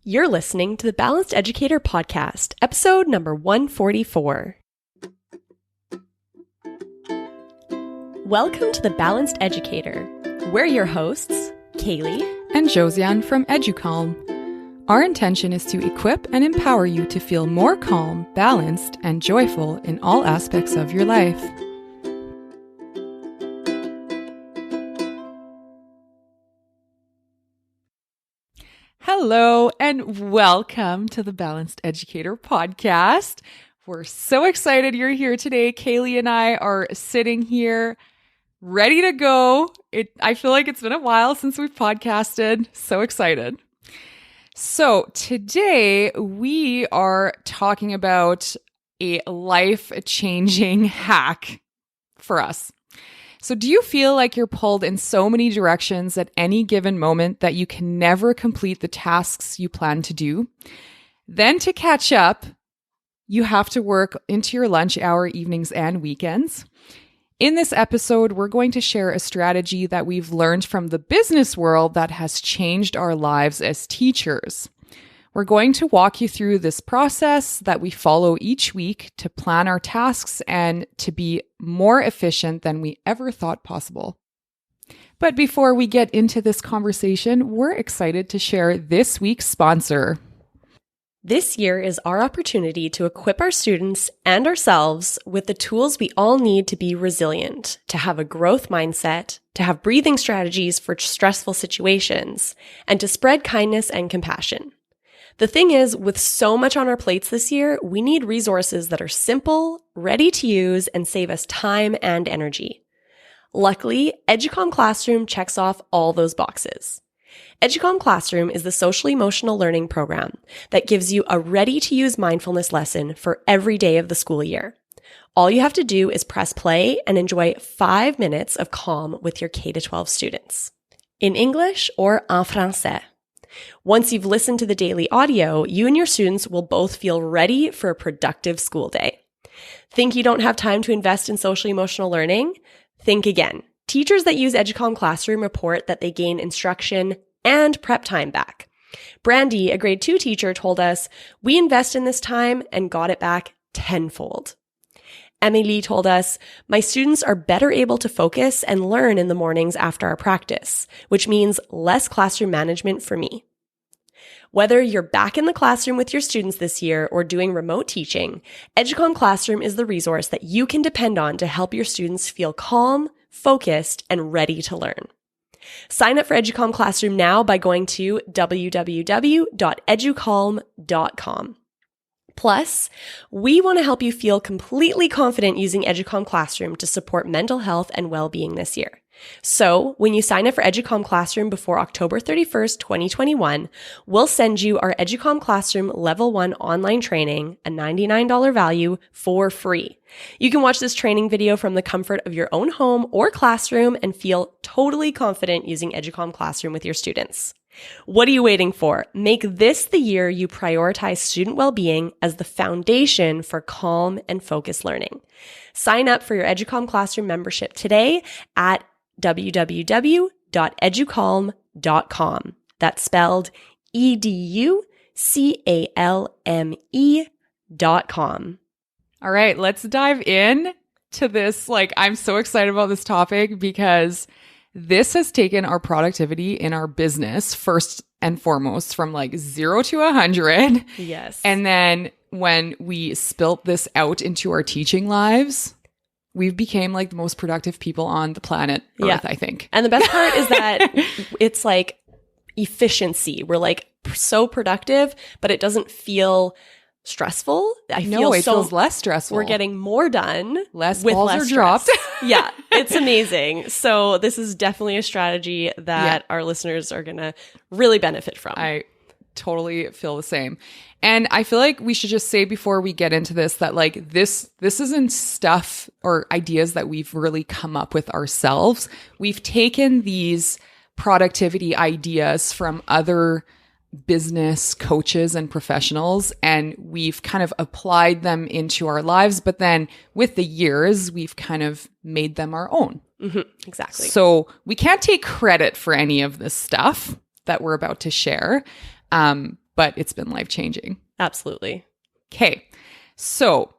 You're listening to the Balanced Educator Podcast, episode number 144. Welcome to the Balanced Educator. We're your hosts, Kaylee and Josiane from EduCalm. Our intention is to equip and empower you to feel more calm, balanced, and joyful in all aspects of your life. Hello and welcome to the Balanced Educator Podcast. We're so excited you're here today. Kaylee and I are sitting here ready to go. I feel like it's been a while since we've podcasted. So excited. So today we are talking about a life-changing hack for us. So do you feel like you're pulled in so many directions at any given moment that you can never complete the tasks you plan to do? Then to catch up, you have to work into your lunch hour, evenings, and weekends. In this episode, we're going to share a strategy that we've learned from the business world that has changed our lives as teachers. We're going to walk you through this process that we follow each week to plan our tasks and to be more efficient than we ever thought possible. But before we get into this conversation, we're excited to share this week's sponsor. This year is our opportunity to equip our students and ourselves with the tools we all need to be resilient, to have a growth mindset, to have breathing strategies for stressful situations, and to spread kindness and compassion. The thing is, with so much on our plates this year, we need resources that are simple, ready to use, and save us time and energy. Luckily, EduCalm Classroom checks off all those boxes. EduCalm Classroom is the social-emotional learning program that gives you a ready-to-use mindfulness lesson for every day of the school year. All you have to do is press play and enjoy 5 minutes of calm with your K-12 students, in English or en français. Once you've listened to the daily audio, you and your students will both feel ready for a productive school day. Think you don't have time to invest in social-emotional learning? Think again. Teachers that use EduCalm Classroom report that they gain instruction and prep time back. Brandy, a grade 2 teacher, told us, "We invest in this time and got it back tenfold." Emily told us, "My students are better able to focus and learn in the mornings after our practice, which means less classroom management for me." Whether you're back in the classroom with your students this year or doing remote teaching, EduCalm Classroom is the resource that you can depend on to help your students feel calm, focused, and ready to learn. Sign up for EduCalm Classroom now by going to www.educalm.com. Plus, we want to help you feel completely confident using EduCalm Classroom to support mental health and well-being this year. So, when you sign up for EduCalm Classroom before October 31st, 2021, we'll send you our EduCalm Classroom Level 1 online training, a $99 value, for free. You can watch this training video from the comfort of your own home or classroom and feel totally confident using EduCalm Classroom with your students. What are you waiting for? Make this the year you prioritize student well-being as the foundation for calm and focused learning. Sign up for your EduCalm Classroom membership today at www.educalm.com. That's spelled EduCalme.com. All right, let's dive in to this. I'm so excited about this topic because this has taken our productivity in our business first and foremost from 0 to 100. Yes. And then when we spilt this out into our teaching lives, we've became the most productive people on the planet Earth, I think. And the best part is that it's efficiency. We're so productive, but it doesn't feel stressful. It feels less stressful. We're getting more done. Less with balls less are stress. dropped. Yeah, it's amazing. So this is definitely a strategy that our listeners are going to really benefit from. I totally feel the same. And I feel like we should just say before we get into this that this isn't stuff or ideas that we've really come up with ourselves. We've taken these productivity ideas from other business coaches and professionals, and we've kind of applied them into our lives. But then with the years, we've kind of made them our own. Mm-hmm, exactly. So we can't take credit for any of this stuff that we're about to share. but it's been life-changing. Absolutely. Okay. So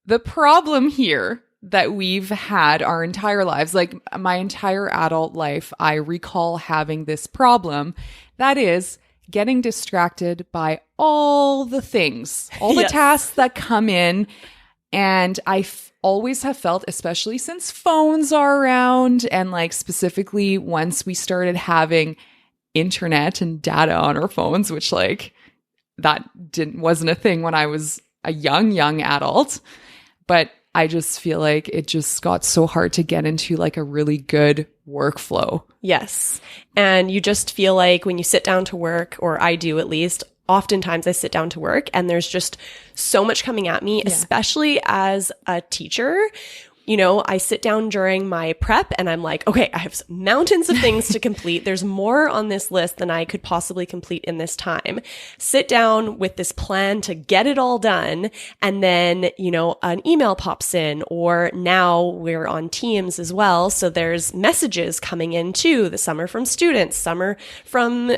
the problem here that we've had our entire lives, like my entire adult life, I recall having this problem that is getting distracted by all the things, all the Yes. tasks that come in. And I always have felt, especially since phones are around and like specifically once we started having internet and data on our phones, which like that wasn't a thing when I was a young adult, but I just feel like it just got so hard to get into like a really good workflow. Yes. And you just feel like when you sit down to work, or I do at least, oftentimes I sit down to work and there's just so much coming at me, especially as a teacher. You know, I sit down during my prep and I'm like, okay, I have mountains of things to complete. There's more on this list than I could possibly complete in this time. Sit down with this plan to get it all done. And then, you know, an email pops in, or now we're on Teams as well. So there's messages coming in too. Some are from students, some are from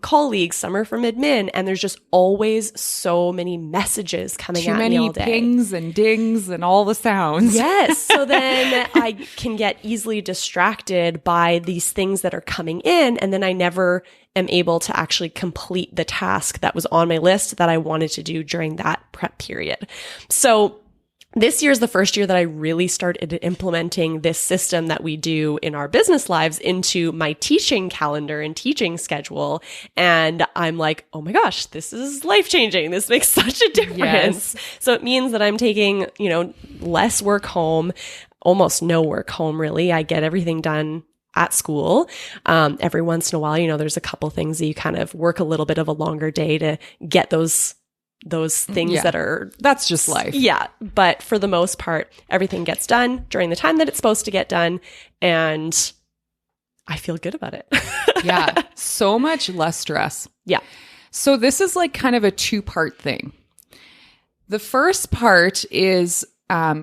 colleagues, some are from admin. And there's just always so many messages coming at me all day. Too many pings and dings and all the sounds. Yes. So then I can get easily distracted by these things that are coming in. And then I never am able to actually complete the task that was on my list that I wanted to do during that prep period. So this year is the first year that I really started implementing this system that we do in our business lives into my teaching calendar and teaching schedule. And I'm like, oh my gosh, this is life-changing. This makes such a difference. Yes. So it means that I'm taking, you know, less work home, almost no work home, really. I get everything done at school. Every once in a while, you know, there's a couple things that you kind of work a little bit of a longer day to get those things that are... That's just life. Yeah. But for the most part, everything gets done during the time that it's supposed to get done. And I feel good about it. Yeah. So much less stress. Yeah. So this is like kind of a two-part thing. The first part is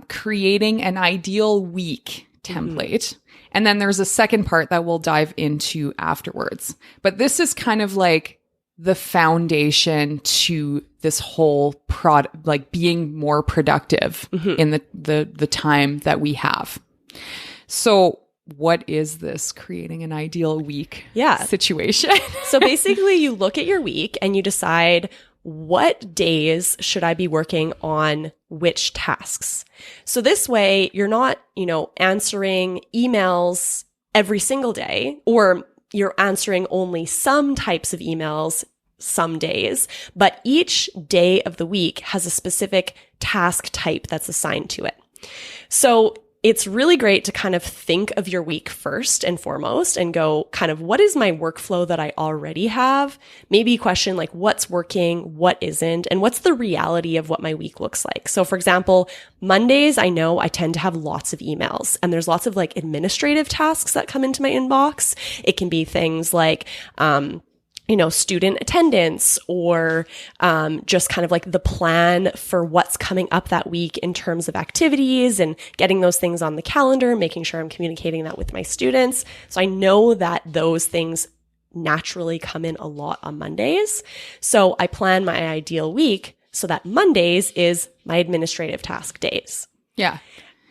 creating an ideal week template. And then there's a second part that we'll dive into afterwards. But this is kind of like the foundation to this whole product, like being more productive in the time that we have. So what is this creating an ideal week situation? So basically you look at your week and you decide, what days should I be working on which tasks? So this way you're not, you know, answering emails every single day, or you're answering only some types of emails some days, but each day of the week has a specific task type that's assigned to it. So it's really great to kind of think of your week first and foremost and go kind of, what is my workflow that I already have? Maybe question like, what's working, what isn't, and what's the reality of what my week looks like? So for example, Mondays, I know I tend to have lots of emails and there's lots of like administrative tasks that come into my inbox. It can be things like, you know, student attendance, or just kind of like the plan for what's coming up that week in terms of activities and getting those things on the calendar, making sure I'm communicating that with my students. So I know that those things naturally come in a lot on Mondays. So I plan my ideal week so that Mondays is my administrative task days. Yeah.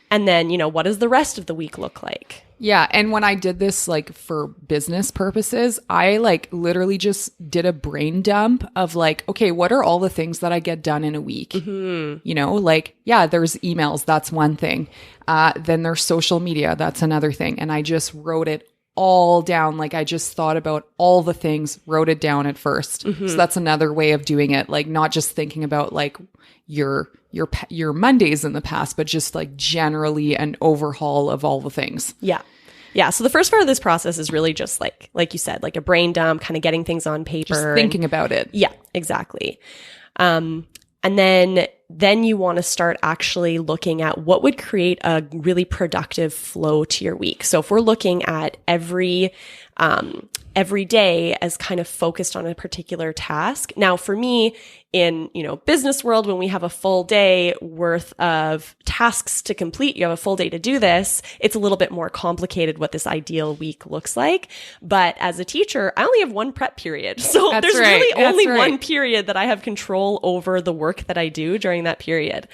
And then, you know, what does the rest of the week look like? Yeah. And when I did this, like for business purposes, I like literally just did a brain dump of like, okay, what are all the things that I get done in a week? You know, like, yeah, there's emails. That's one thing. Then there's social media. That's another thing. And I just wrote it all down. Like I just thought about all the things, wrote it down at first. So that's another way of doing it. Like not just thinking about like your Mondays in the past, but just like generally an overhaul of all the things. Yeah. Yeah. So the first part of this process is really just like you said, like a brain dump, kind of getting things on paper. Just thinking about it. Yeah, exactly. And then you want to start actually looking at what would create a really productive flow to your week. So if we're looking at every every day as kind of focused on a particular task. Now, for me, in, business world, when we have a full day worth of tasks to complete, you have a full day to do this, it's a little bit more complicated what this ideal week looks like. But as a teacher, I only have one prep period. So there's really only one period that I have control over the work that I do during that period.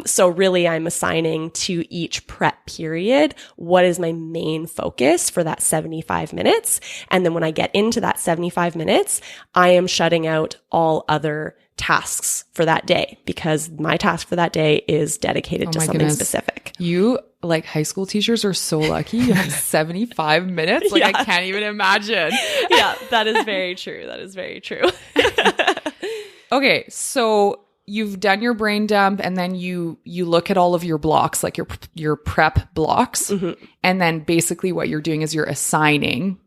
So really I'm assigning to each prep period what is my main focus for that 75 minutes. And then when I get into that 75 minutes, I am shutting out all other tasks for that day because my task for that day is dedicated to something specific. You, like high school teachers, are so lucky. You have 75 minutes. Like, I can't even imagine. Yeah, that is very true. That is very true. Okay, so you've done your brain dump and then you look at all of your blocks, like your prep blocks. Mm-hmm. And then basically what you're doing is you're assigning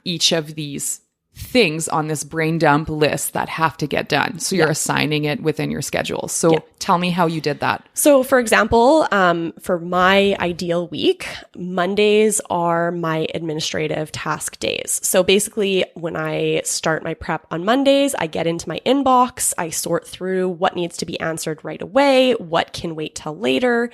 each of these things on this brain dump list that have to get done. So you're assigning it within your schedule. So tell me how you did that. So for example, for my ideal week, Mondays are my administrative task days. So basically when I start my prep on Mondays, I get into my inbox, I sort through what needs to be answered right away, what can wait till later,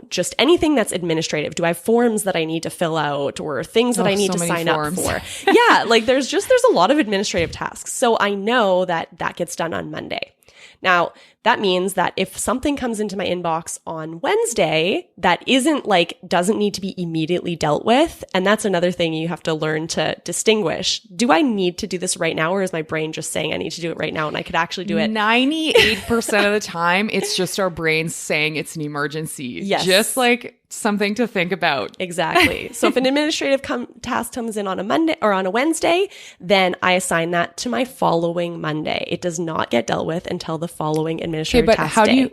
just anything that's administrative. Do I have forms that I need to fill out or things that I need to sign up for? Yeah, like there's a lot of administrative tasks. So I know that gets done on Monday. Now, that means that if something comes into my inbox on Wednesday that doesn't need to be immediately dealt with, and that's another thing you have to learn to distinguish. Do I need to do this right now, or is my brain just saying I need to do it right now and I could actually do it? 98% of the time, it's just our brains saying it's an emergency. Yes. Just like something to think about. Exactly. So if an administrative task comes in on a Monday or on a Wednesday, then I assign that to my following Monday. It does not get dealt with until the following administrative task day.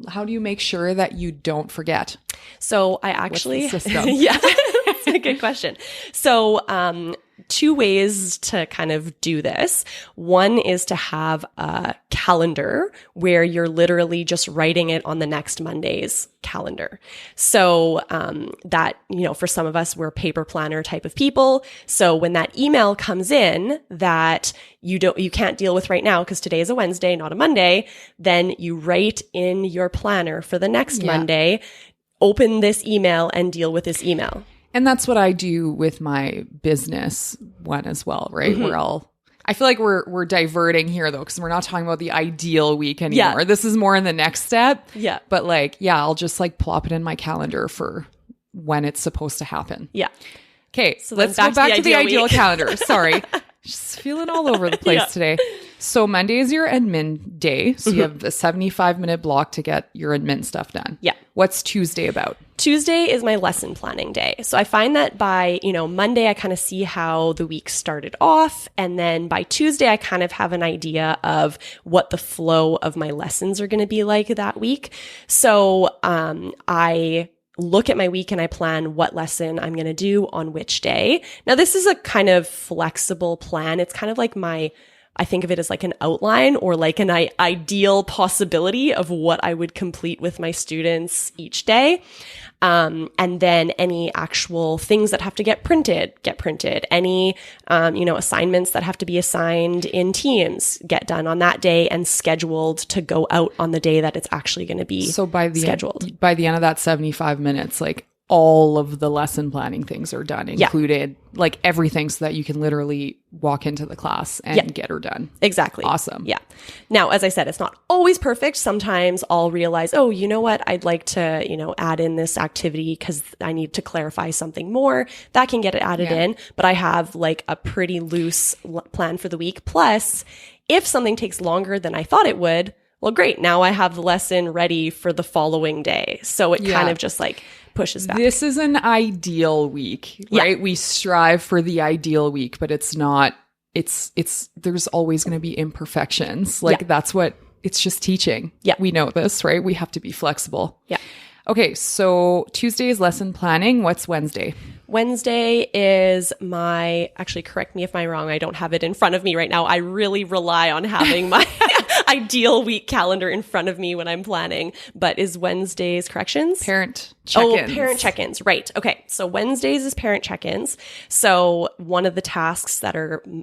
How do you make sure that you don't forget? So I actually, what's the system? Yeah, that's a good question. So, two ways to kind of do this. One is to have a calendar where you're literally just writing it on the next Monday's calendar. So, that, for some of us, we're paper planner type of people. So when that email comes in that you can't deal with right now because today is a Wednesday, not a Monday, then you write in your planner for the next Monday, open this email and deal with this email. And that's what I do with my business one as well, right? Mm-hmm. I feel like we're diverting here though, because we're not talking about the ideal week anymore. Yeah. This is more in the next step. Yeah. But I'll just plop it in my calendar for when it's supposed to happen. Yeah. Okay, so let's go back to the ideal calendar. Sorry. Just feeling all over the place today. So Monday is your admin day. So you have the 75-minute block to get your admin stuff done. Yeah. What's Tuesday about? Tuesday is my lesson planning day. So I find that by, Monday, I kind of see how the week started off. And then by Tuesday, I kind of have an idea of what the flow of my lessons are going to be like that week. So I look at my week and I plan what lesson I'm going to do on which day. Now, this is a kind of flexible plan. It's kind of like I think of it as like an outline or like an ideal possibility of what I would complete with my students each day. And then any actual things that have to get printed. Any, assignments that have to be assigned in teams get done on that day and scheduled to go out on the day that it's actually going to be scheduled. By the end of that 75 minutes, all of the lesson planning things are done, included everything, so that you can literally walk into the class and get her done. Exactly. Awesome. Yeah. Now, as I said, it's not always perfect. Sometimes I'll realize, oh, you know what? I'd like to, add in this activity because I need to clarify something more. That can get it added in, but I have a pretty loose plan for the week. Plus, if something takes longer than I thought it would, well, great. Now I have the lesson ready for the following day. So it kind of just pushes back. This is an ideal week, right? Yeah. We strive for the ideal week, but it's not, there's always going to be imperfections. That's what, it's just teaching. Yeah. We know this, right? We have to be flexible. Yeah. Okay. So Tuesday is lesson planning. What's Wednesday? Wednesday is actually correct me if I'm wrong. I don't have it in front of me right now. I really rely on having ideal week calendar in front of me when I'm planning, but is Wednesdays corrections? Parent check-ins. Oh, parent check-ins. Right. Okay. So Wednesdays is parent check-ins. So one of the tasks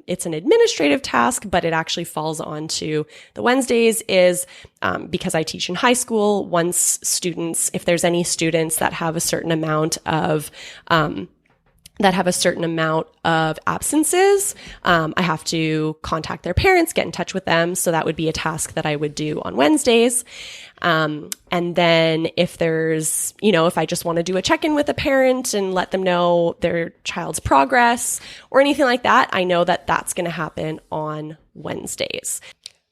it's an administrative task, but it actually falls onto the Wednesdays is, because I teach in high school, if there's any students that have a certain amount of, absences, I have to contact their parents, get in touch with them. So that would be a task that I would do on Wednesdays. And then if if I just want to do a check-in with a parent and let them know their child's progress or anything like that, I know that that's going to happen on Wednesdays.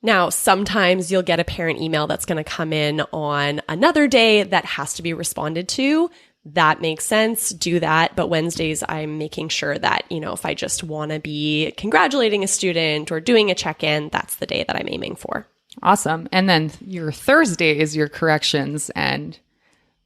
Now, sometimes you'll get a parent email that's going to come in on another day that has to be responded to. That makes sense. Do that. But Wednesdays, I'm making sure that, if I just want to be congratulating a student or doing a check-in, that's the day that I'm aiming for. Awesome. And then your Thursday is your corrections and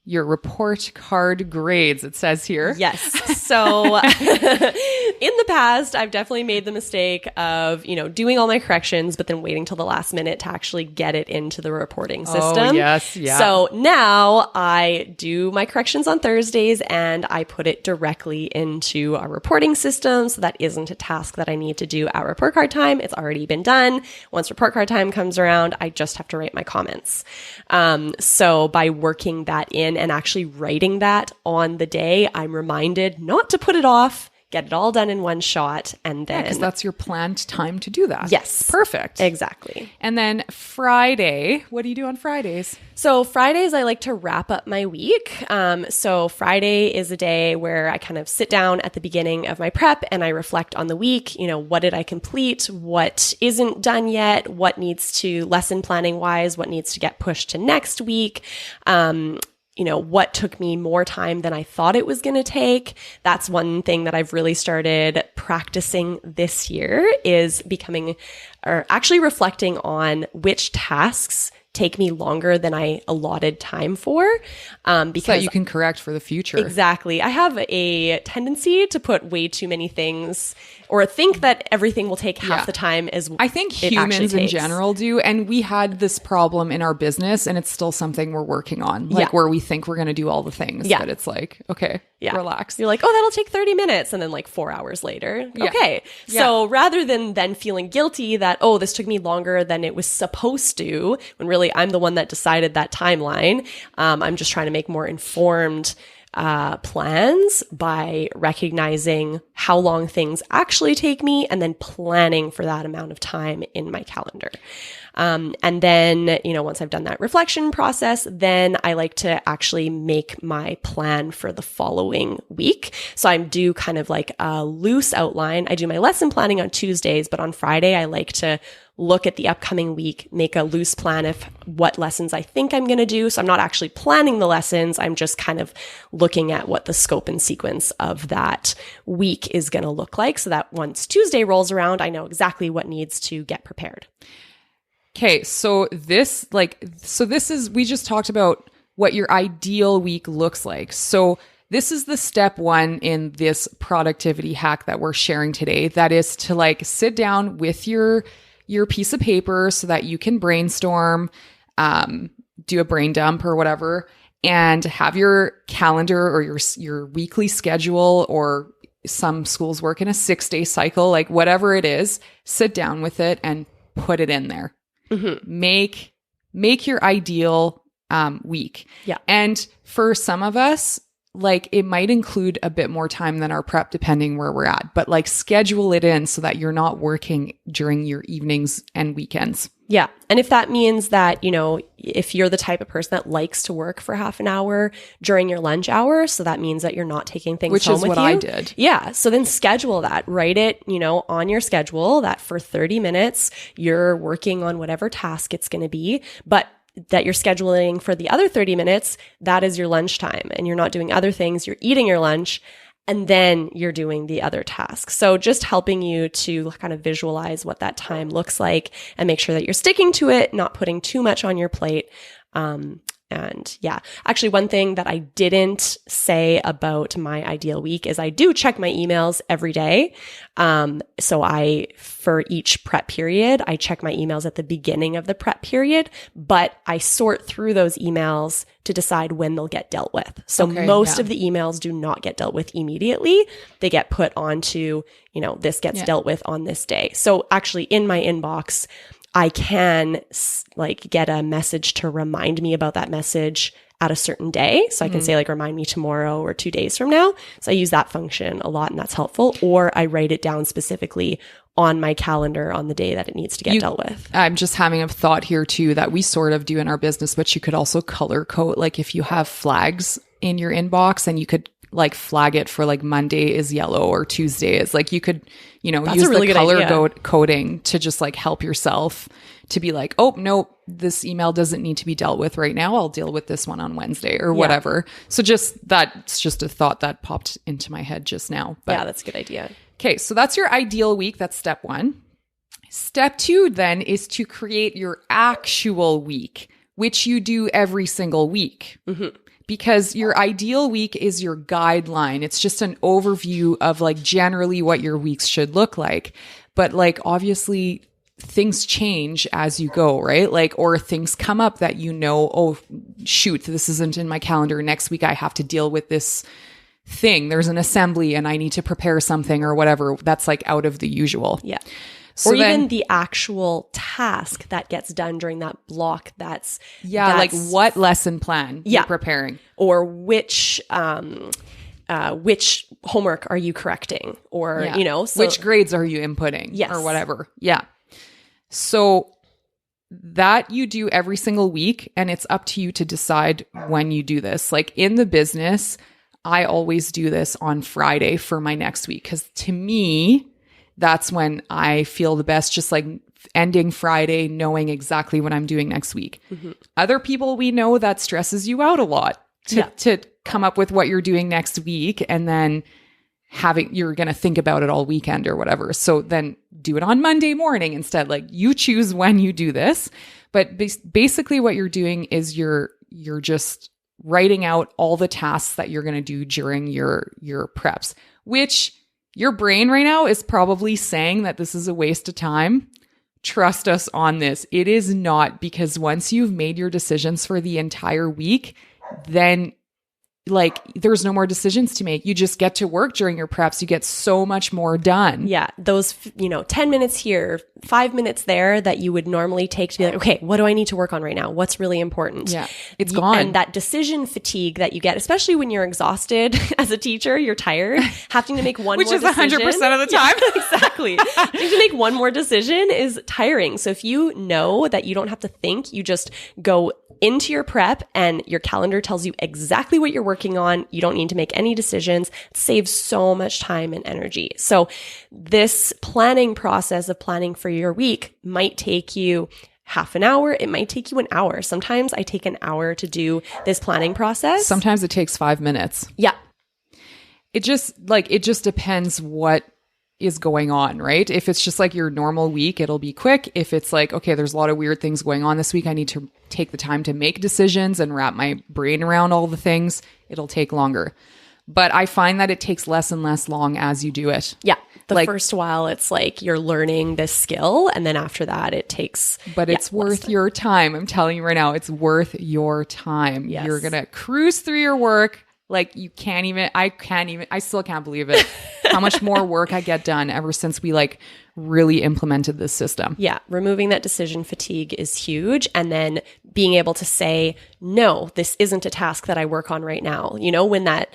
your report card grades, it says here. Yes. So in the past, I've definitely made the mistake of, doing all my corrections, but then waiting till the last minute to actually get it into the reporting system. Oh, yes. Yeah. So now I do my corrections on Thursdays and I put it directly into our reporting system. So that isn't a task that I need to do at report card time. It's already been done. Once report card time comes around, I just have to write my comments. So by working that in and actually writing that on the day, I'm reminded not to put it off, get it all done in one shot, and then... because that's your planned time to do that. Yes. Perfect. Exactly. And then Friday, what do you do on Fridays? So Fridays, I like to wrap up my week. So Friday is a day where I kind of sit down at the beginning of my prep and I reflect on the week. What did I complete? What isn't done yet? What needs to, lesson planning wise, what needs to get pushed to next week? What took me more time than I thought it was going to take. That's one thing that I've really started practicing this year is actually reflecting on which tasks take me longer than I allotted time for. Because so that you can correct for the future. Exactly. I have a tendency to put way too many things or think that everything will take half the time as I think humans in general do. And we had this problem in our business and it's still something we're working on, where we think we're going to do all the things, but it's like, okay, relax. You're like, oh, that'll take 30 minutes. And then 4 hours later. Yeah. Okay. Yeah. So rather than then feeling guilty that, oh, this took me longer than it was supposed to, when really I'm the one that decided that timeline, I'm just trying to make more informed plans by recognizing how long things actually take me and then planning for that amount of time in my calendar. And then, once I've done that reflection process, then I like to actually make my plan for the following week. So I do kind of like a loose outline. I do my lesson planning on Tuesdays, but on Friday, I like to look at the upcoming week, make a loose plan of what lessons I think I'm going to do. So I'm not actually planning the lessons. I'm just kind of looking at what the scope and sequence of that week is going to look like so that once Tuesday rolls around, I know exactly what needs to get prepared. Okay. So we just talked about what your ideal week looks like. So this is the step one in this productivity hack that we're sharing today. That is to sit down with your piece of paper so that you can brainstorm, do a brain dump or whatever, and have your calendar or your weekly schedule, or some schools work in a 6-day cycle, whatever it is, sit down with it and put it in there. Mm-hmm. Make your ideal week. Yeah. And for some of us, it might include a bit more time than our prep, depending where we're at, but schedule it in so that you're not working during your evenings and weekends. Yeah. And if that means that, if you're the type of person that likes to work for half an hour during your lunch hour, so that means that you're not taking things home with you. Which is what I did. Yeah. So then schedule that, write it, on your schedule that for 30 minutes, you're working on whatever task it's going to be, but that you're scheduling for the other 30 minutes, that is your lunchtime, and you're not doing other things. You're eating your lunch and then you're doing the other tasks. So just helping you to kind of visualize what that time looks like and make sure that you're sticking to it, not putting too much on your plate. And yeah, actually one thing that I didn't say about my ideal week is I do check my emails every day. So for each prep period, I check my emails at the beginning of the prep period, but I sort through those emails to decide when they'll get dealt with. So most of the emails do not get dealt with immediately. They get put onto, this gets dealt with on this day. So actually in my inbox, I can get a message to remind me about that message at a certain day. So I can say remind me tomorrow or 2 days from now. So I use that function a lot and that's helpful. Or I write it down specifically on my calendar on the day that it needs to get dealt with. I'm just having a thought here too that we sort of do in our business, but you could also color code. Like if you have flags in your inbox and you could flag it for Monday is yellow or Tuesday is you could, That's use a really the good color idea. coding to just help yourself to be oh, no, this email doesn't need to be dealt with right now. I'll deal with this one on Wednesday or whatever. So that's just a thought that popped into my head just now. But, yeah, that's a good idea. Okay. So that's your ideal week. That's step 1. Step 2 then is to create your actual week, which you do every single week. Mm-hmm. Because your ideal week is your guideline. It's just an overview of generally what your weeks should look like. But obviously things change as you go, right? Or things come up that oh, shoot, this isn't in my calendar. Next week I have to deal with this thing. There's an assembly and I need to prepare something or whatever. That's out of the usual. Yeah. So or even the actual task that gets done during that block. That's what lesson plan you're preparing, or which homework are you correcting, or which grades are you inputting, or whatever. Yeah. So that you do every single week, and it's up to you to decide when you do this. In the business, I always do this on Friday for my next week because to me, that's when I feel the best, just ending Friday, knowing exactly what I'm doing next week. Mm-hmm. Other people we know that stresses you out a lot to come up with what you're doing next week. And then you're going to think about it all weekend or whatever. So then do it on Monday morning instead. You choose when you do this. But basically what you're doing is you're just writing out all the tasks that you're going to do during your preps, which your brain right now is probably saying that this is a waste of time. Trust us on this. It is not, because once you've made your decisions for the entire week, then there's no more decisions to make. You just get to work during your preps. You get so much more done. Yeah. Those, 10 minutes here, 5 minutes there that you would normally take to be okay, what do I need to work on right now? What's really important? Yeah. It's gone. And that decision fatigue that you get, especially when you're exhausted as a teacher, you're tired, having to make one Which more decision. Which is 100% of the time. Yeah, exactly. Having to make one more decision is tiring. So if you know that you don't have to think, you just go into your prep and your calendar tells you exactly what you're working on. You don't need to make any decisions. It saves so much time and energy. So this planning process of planning for your week might take you half an hour. It might take you an hour. Sometimes I take an hour to do this planning process. Sometimes it takes 5 minutes. Yeah. It just depends what is going on, right? If it's just your normal week, it'll be quick. If it's okay, there's a lot of weird things going on this week, I need to take the time to make decisions and wrap my brain around all the things, it'll take longer. But I find that it takes less and less long as you do it. Yeah. The first while, it's you're learning this skill. And then after that, it takes... But it's worth your time. I'm telling you right now, it's worth your time. Yes. You're going to cruise through your work. I still can't believe it. How much more work I get done ever since we really implemented this system. Yeah. Removing that decision fatigue is huge. And then being able to say, no, this isn't a task that I work on right now. When that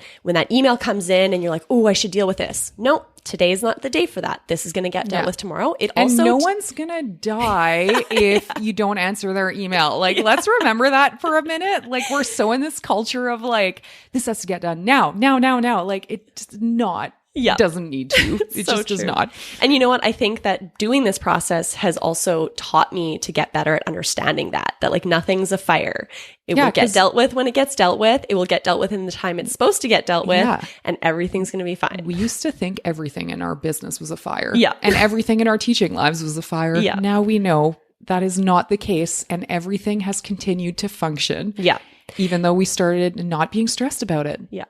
email comes in and you're oh, I should deal with this. No, today's not the day for that. This is going to get dealt with tomorrow. No one's going to die if you don't answer their email. Let's remember that for a minute. We're so in this culture of this has to get done now. It's not. Yeah. It doesn't need to. It So just does true. not. And you know what? I think that doing this process has also taught me to get better at understanding that nothing's a fire. It will get dealt with when it gets dealt with. It will get dealt with in the time it's supposed to get dealt with. Yeah. And everything's going to be fine. We used to think everything in our business was a fire. Yeah. And everything in our teaching lives was a fire. Yeah. Now we know that is not the case, and everything has continued to function. Yeah. Even though we started not being stressed about it. Yeah.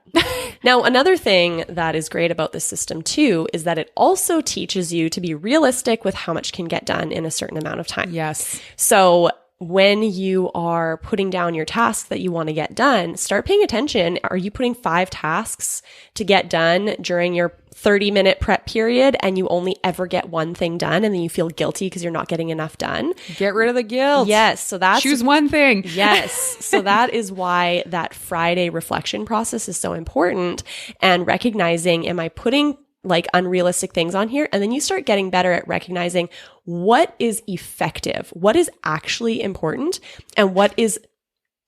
Now, another thing that is great about this system too is that it also teaches you to be realistic with how much can get done in a certain amount of time. Yes. So when you are putting down your tasks that you want to get done, start paying attention. Are you putting 5 tasks to get done during your 30-minute prep period and you only ever get one thing done and then you feel guilty because you're not getting enough done? Get rid of the guilt. Yes. So that's choose one thing. Yes. So that is why that Friday reflection process is so important, and recognizing, am I putting like unrealistic things on here? And then you start getting better at recognizing what is effective, what is actually important, and what is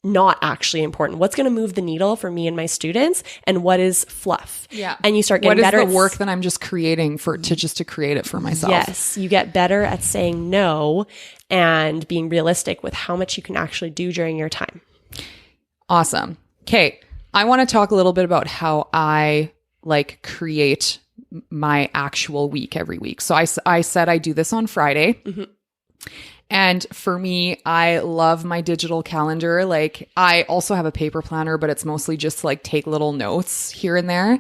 not actually important. What's going to move the needle for me and my students, and what is fluff. Yeah. And you start getting better at the work that I'm just creating to create it for myself. Yes. You get better at saying no and being realistic with how much you can actually do during your time. Awesome. Okay. I want to talk a little bit about how I like create my actual week every week. So I said I do this on Friday. Mm-hmm. And for me, I love my digital calendar. Like, I also have a paper planner, but it's mostly just like take little notes here and there.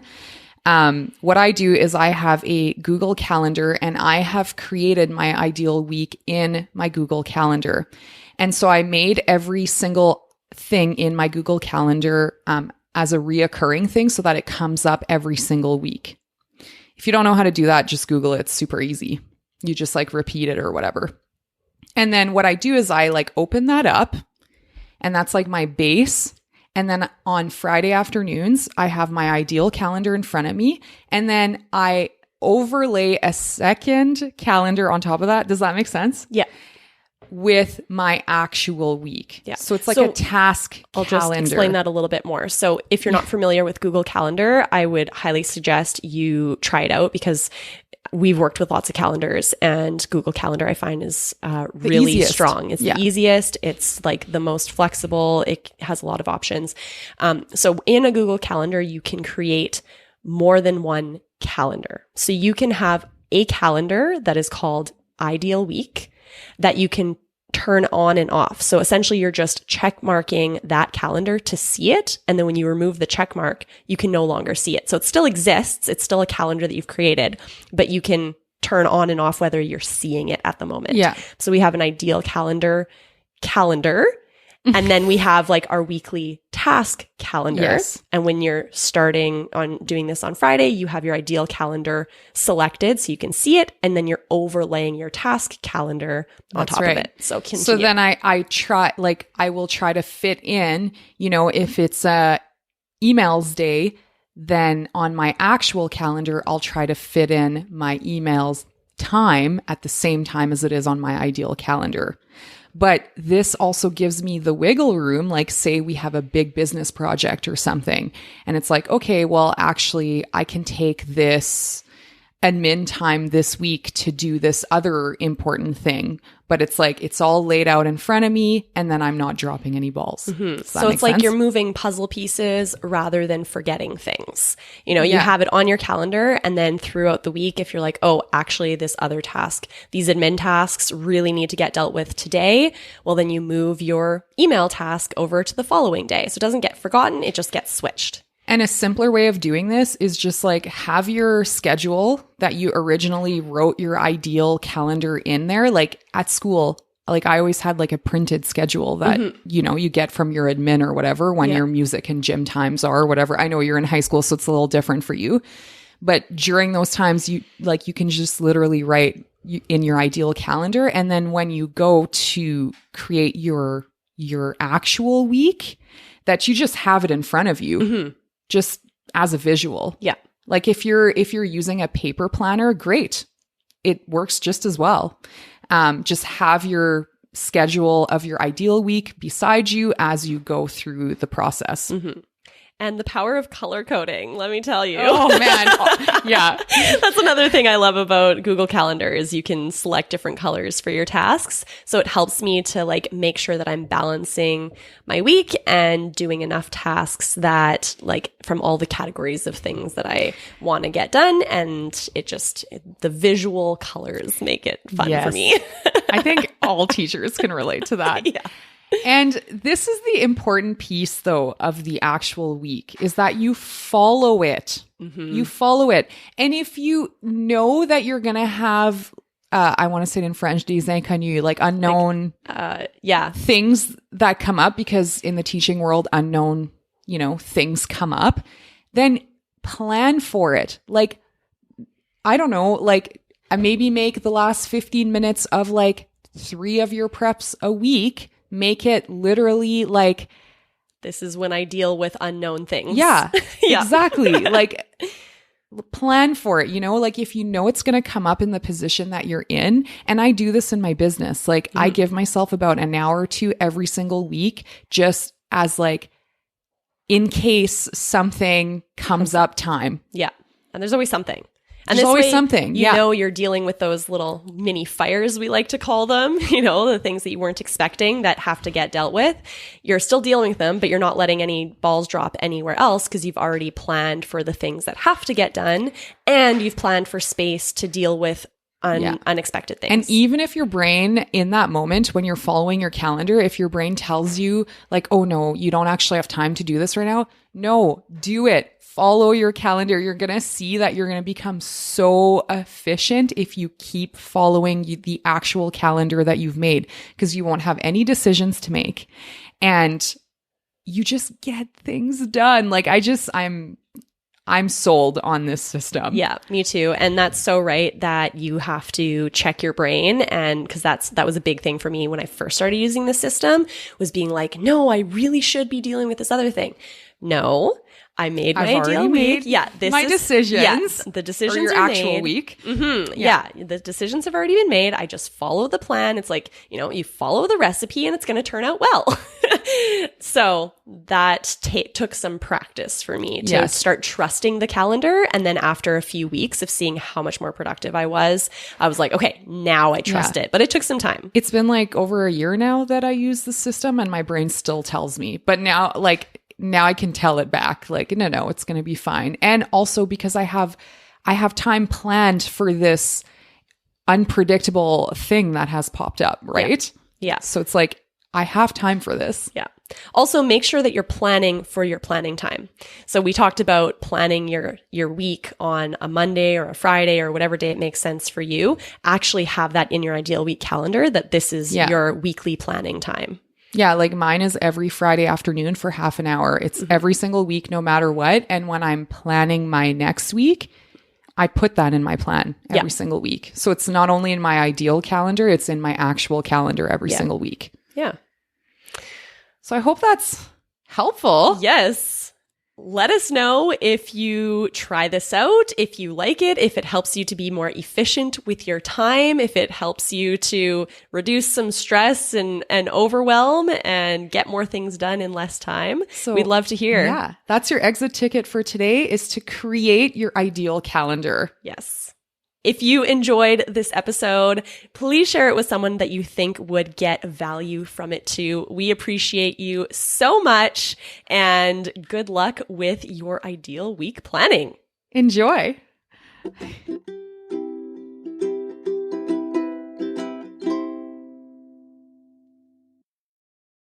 What I do is I have a Google Calendar, and I have created my ideal week in my Google Calendar. And so I made every single thing in my Google Calendar as a reoccurring thing so that it comes up every single week. If you don't know how to do that, just Google it. It's super easy. You just like repeat it or whatever. And then what I do is I like open that up, and that's like my base. And then on Friday afternoons, I have my ideal calendar in front of me. And then I overlay a second calendar on top of that. Does that make sense? Yeah. With my actual week. Yeah. So it's like a task I'll calendar. just explain that a little bit more. So if you're not familiar with Google Calendar, I would highly suggest you try it out, because we've worked with lots of calendars, and Google Calendar I find is really easiest. strong. It's the easiest. It's like the most flexible. It has a lot of options. So in a Google Calendar, you can create more than one calendar. So you can have a calendar that is called Ideal Week that you can turn on and off. So essentially you're just check marking that calendar to see it. And then when you remove the check mark, you can no longer see it. So it still exists. It's still a calendar that you've created, but you can turn on and off whether you're seeing it at the moment. Yeah. So we have an ideal calendar. And then we have like our weekly task calendar. Yes. And when you're starting on doing this on Friday, you have your ideal calendar selected so you can see it. And then you're overlaying your task calendar on top of it. So continue. So then I will try to fit in, if it's emails day, then on my actual calendar, I'll try to fit in my emails time at the same time as it is on my ideal calendar. But this also gives me the wiggle room, like say we have a big business project or something, and it's like, okay, well, actually I can take this admin time this week to do this other important thing. But it's like, it's all laid out in front of me, and then I'm not dropping any balls. Mm-hmm. So it's like you're moving puzzle pieces rather than forgetting things. You have it on your calendar, and then throughout the week, if you're like, oh, actually this other task, these admin tasks really need to get dealt with today, well, then you move your email task over to the following day. So it doesn't get forgotten. It just gets switched. And a simpler way of doing this is just like have your schedule that you originally wrote your ideal calendar in there. Like at school, like I always had like a printed schedule that, you get from your admin or whatever when your music and gym times are or whatever. I know you're in high school, so it's a little different for you. But during those times, you can just literally write in your ideal calendar. And then when you go to create your actual week, that you just have it in front of you. Mm-hmm. Just as a visual. Yeah. Like if you're using a paper planner, great. It works just as well. Just have your schedule of your ideal week beside you as you go through the process. Mm-hmm. And the power of color coding, let me tell you. Oh, man. Yeah. That's another thing I love about Google Calendar is you can select different colors for your tasks. So it helps me to like make sure that I'm balancing my week and doing enough tasks that like from all the categories of things that I want to get done. And the visual colors make it fun for me. I think all teachers can relate to that. Yeah. And this is the important piece, though, of the actual week is that you follow it. You follow it. And if you know that you're going to have, I want to say it in French, des inconnus, like unknown things that come up, because in the teaching world, unknown, things come up, then plan for it. Like, I don't know, like maybe make the last 15 minutes of like 3 of your preps a week. Make it literally like, this is when I deal with unknown things. Yeah, exactly. Like, plan for it, like if you know it's going to come up in the position that you're in. And I do this in my business. Like I give myself about an hour or 2 every single week, just as like, in case something comes up time. Yeah. And there's always something. And there's always way, something. You know you're dealing with those little mini fires, we like to call them, the things that you weren't expecting that have to get dealt with. You're still dealing with them, but you're not letting any balls drop anywhere else because you've already planned for the things that have to get done, and you've planned for space to deal with unexpected things. And even if your brain in that moment, when you're following your calendar, if your brain tells you like, oh no, you don't actually have time to do this right now. No, do it. Follow your calendar. You're going to see that you're going to become so efficient if you keep following the actual calendar that you've made, because you won't have any decisions to make and you just get things done. Like I'm sold on this system. Yeah, me too. And that's so right that you have to check your brain. And because that was a big thing for me when I first started using the system, was being like, no, I really should be dealing with this other thing. No, I made my ideal week. Yeah, my decisions. Yes, the decisions your are actual made. Week. Yeah, the decisions have already been made. I just follow the plan. It's like, you follow the recipe and it's going to turn out well. So that took some practice for me to start trusting the calendar. And then after a few weeks of seeing how much more productive I was like, okay, now I trust it. But it took some time. It's been like over a year now that I use the system and my brain still tells me. But now I can tell it back. Like, no, it's going to be fine. And also because I have time planned for this unpredictable thing that has popped up, right? Yeah. So it's like, I have time for this. Yeah. Also, make sure that you're planning for your planning time. So we talked about planning your week on a Monday or a Friday or whatever day it makes sense for you. Actually have that in your ideal week calendar, that this is your weekly planning time. Yeah, like mine is every Friday afternoon for half an hour. It's every single week, no matter what. And when I'm planning my next week, I put that in my plan every single week. So it's not only in my ideal calendar, it's in my actual calendar every single week. Yeah. So I hope that's helpful. Yes. Let us know if you try this out, if you like it, if it helps you to be more efficient with your time, if it helps you to reduce some stress and overwhelm and get more things done in less time. So we'd love to hear. Yeah, that's your exit ticket for today, is to create your ideal calendar. Yes. If you enjoyed this episode, please share it with someone that you think would get value from it too. We appreciate you so much, and good luck with your ideal week planning. Enjoy.